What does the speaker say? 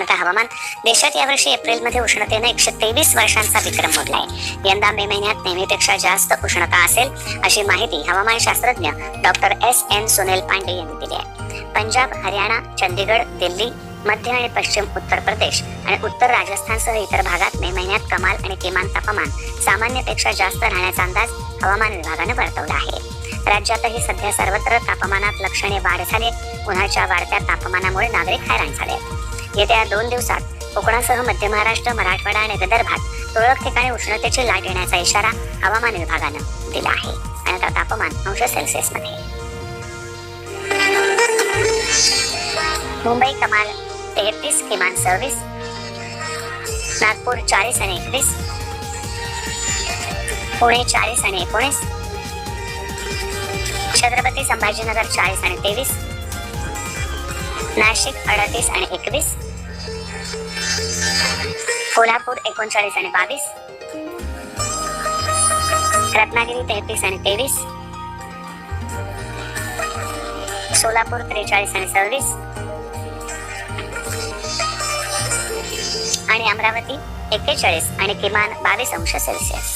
का हवामान देशात यावर्षी एप्रिलमध्ये उष्णतेने 123 वर्षांचा विक्रम मोडलाय। यंदा मे महिन्यात नेहमीपेक्षा जास्त उष्णता असेल अशी माहिती हवामान शास्त्रज्ञ डॉक्टर S.N. सुनील पांडे यांनी दिली आहे। पंजाब, हरियाणा, चंदीगड, दिल्ली, मध्य आणि पश्चिम उत्तर प्रदेश आणि उत्तर राजस्थानसह इतर भागात मे महिन्यात कमाल आणि किमान तापमान सामान्यपेक्षा जास्त राहण्याचा अंदाज हवामान विभागाने वर्तवला आहे। राज्यातही सध्या सर्वत्र तापमानात लक्षणीय वाढ झाली। उन्हाच्या वाढत्या तापमानामुळे नागरिक हैराण झाले। येत्या 2 दिवसात कोकणासह मध्य महाराष्ट्र, मराठवाडा आणि विदर्भात तुरळक ठिकाणी उष्णतेची लाट येण्याचा इशारा हवामान विभागानं दिला आहे। आणि आता तापमान अंश मध्ये मुंबई कमाल 33, किमान 26, नागपूर 40 आणि 21, पुणे 40 आणि 19, छत्रपती संभाजीनगर 40 आणि 23, नाशिक 38 आणि 21, कोल्हापूर 39 आणि 22, रत्नागिरी 33 आणि 23, सोलापूर 43 आणि 26 आणि अमरावती 41 आणि किमान 22 अंश सेल्सिअस।